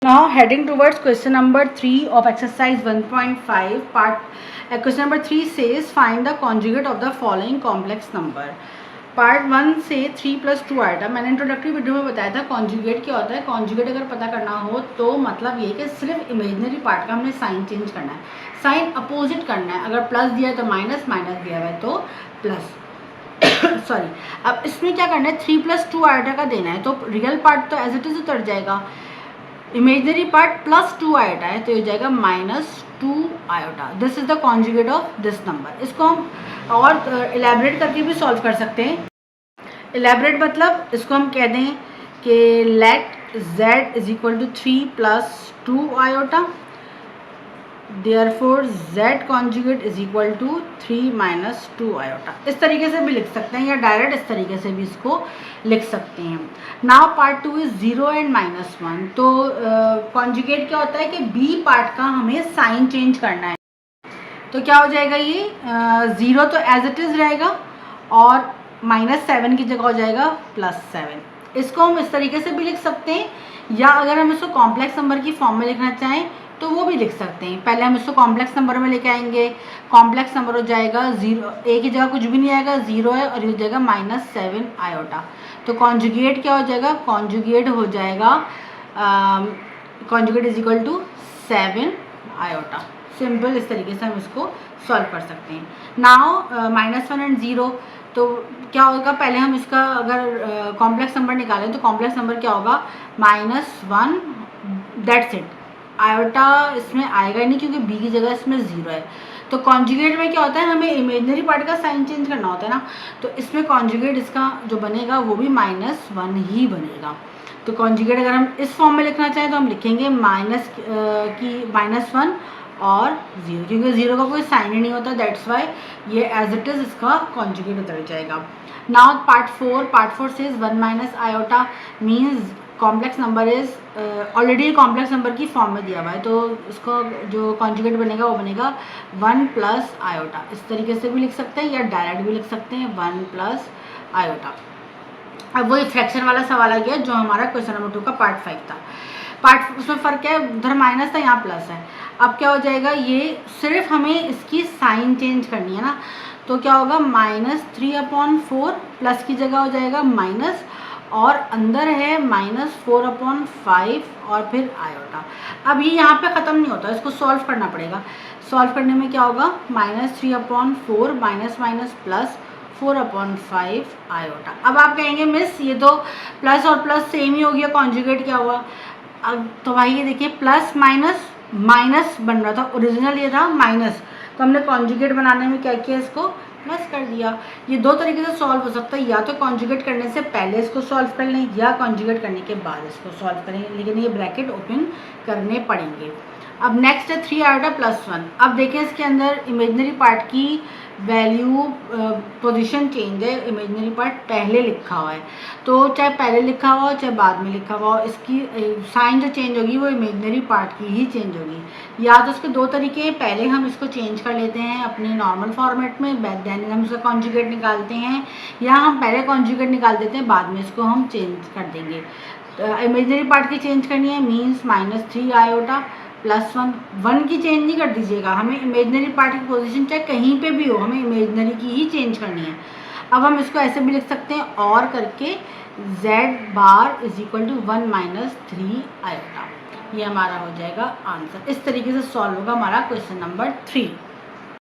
Now heading towards question number 3 of exercise 1.5 part. Question number 3 says find the conjugate of the following complex number. Part 1 से 3 + 2 आया था. मैंने introductory video में बताया था conjugate क्या होता है. कॉन्जुगेट अगर पता करना हो तो मतलब ये कि सिर्फ इमेजनरी पार्ट का हमने साइन चेंज करना है, साइन अपोजिट करना है. अगर प्लस दिया है तो माइनस, माइनस दिया हुआ है तो प्लस. सॉरी, अब इसमें क्या करना है, 3 + 2 आयोटा का देना है तो रियल पार्ट तो एज इट इज उतर जाएगा. इमेजनरी पार्ट +2 आयोटा है तो ये हो जाएगा -2 iota. This is the conjugate of this number. इसको हम और इलेबरेट करके भी सॉल्व कर सकते हैं. इलेबरेट मतलब इसको हम कह दें कि let z = 3 + 2 iota, therefore z conjugate = 3 - 2 iota. इस तरीके से भी लिख सकते हैं या डायरेक्ट इस तरीके से भी इसको लिख सकते हैं. Now part 2 is 0 and -1. तो कॉन्जुगेट क्या होता है कि b पार्ट का हमें साइन चेंज करना है. तो क्या हो जाएगा, ये 0 तो एज इट इज़ रहेगा और -7 की जगह हो जाएगा +7. इसको हम इस तरीके से भी लिख सकते हैं या अगर हम इसको कॉम्प्लेक्स नंबर की फॉर्म में लिखना चाहें तो वो भी लिख सकते हैं. पहले हम इसको कॉम्प्लेक्स नंबर में लेके आएंगे. कॉम्प्लेक्स नंबर हो जाएगा 0, a की जगह कुछ भी नहीं आएगा, 0 है और ये हो जाएगा -7 आयोटा. तो कॉन्जुगेट क्या हो जाएगा, कॉन्जुगेट हो जाएगा कॉन्जुगेट = 7 आयोटा. सिंपल इस तरीके से हम इसको सॉल्व कर सकते हैं. Now -1 and 0. तो क्या होगा, पहले हम इसका अगर कॉम्प्लेक्स नंबर निकालें तो कॉम्प्लेक्स नंबर क्या होगा, -1. That's it. आयोटा इसमें आएगा ही नहीं क्योंकि b की जगह इसमें 0 है. तो कॉन्जुगेट में क्या होता है, हमें इमेजनरी पार्ट का साइन चेंज करना होता है ना. तो इसमें कॉन्जुगेट इसका जो बनेगा वो भी -1 ही बनेगा. तो कॉन्जुगेट अगर हम इस फॉर्म में लिखना चाहें तो हम लिखेंगे -1 और 0, क्योंकि 0 का कोई साइन ही नहीं होता. दैट्स वाई ये एज इट इज़ इसका कॉन्जुगेट उतर जाएगा. नाउ पार्ट 4 से 1 - iota means complex number is already complex number की फॉर्म में दिया हुआ है. तो इसको जो कॉन्जुगेट बनेगा वो बनेगा 1 + आयोटा. इस तरीके से भी लिख सकते हैं या डायरेक्ट भी लिख सकते हैं 1 + आयोटा. अब वही फ्रैक्शन वाला सवाल आ गया जो हमारा क्वेश्चन नंबर 2 का पार्ट 5 था. पार्ट उसमें फ़र्क है, उधर माइनस था यहाँ प्लस है. अब क्या हो जाएगा, ये सिर्फ हमें इसकी साइन चेंज करनी है ना. तो क्या होगा, -3/4 प्लस की जगह हो जाएगा माइनस और अंदर है -4/5 और फिर आयोटा. अब ये यहाँ पे ख़त्म नहीं होता, इसको सॉल्व करना पड़ेगा. सॉल्व करने में क्या होगा, -3/4 माइनस प्लस 4/5 आयोटा. अब आप कहेंगे मिस ये तो प्लस और प्लस सेम ही हो गया, कॉन्जुगेट क्या हुआ. अब तो भाई ये देखिए प्लस माइनस माइनस बन रहा था, ओरिजिनल ये था माइनस, तो हमने कॉन्जुगेट बनाने में क्या किया, इसको प्लस कर दिया. ये दो तरीके से सॉल्व हो सकता है, या तो कॉन्जुगेट करने से पहले इसको सॉल्व कर लें या कॉन्जुगेट करने के बाद इसको सॉल्व करें, लेकिन ये ब्रैकेट ओपन करने पड़ेंगे. अब नेक्स्ट है 3 आयोटा +1. अब देखें इसके अंदर इमेजनरी पार्ट की वैल्यू पोजीशन चेंज है. इमेजनरी पार्ट पहले लिखा हुआ है, तो चाहे पहले लिखा हुआ हो चाहे बाद में लिखा हुआ हो, इसकी साइन जो चेंज होगी वो इमेजनरी पार्ट की ही चेंज होगी. या तो इसके दो तरीके हैं, पहले हम इसको चेंज कर लेते हैं अपने नॉर्मल फॉर्मेट में, देन हम इसका कॉन्जुगेट निकालते हैं, या हम पहले कॉन्जुगेट निकाल देते हैं बाद में इसको हम चेंज कर देंगे. इमेजनरी पार्ट की चेंज करनी है मीन्स -3 आयोटा +1 की चेंज नहीं कर दीजिएगा. हमें इमेजनरी पार्ट की पोजीशन चाहे कहीं पे भी हो, हमें इमेजनरी की ही चेंज करनी है. अब हम इसको ऐसे भी लिख सकते हैं और करके z बार = 1 - 3 आयोटा. ये हमारा हो जाएगा आंसर. इस तरीके से सॉल्व होगा हमारा क्वेश्चन नंबर 3.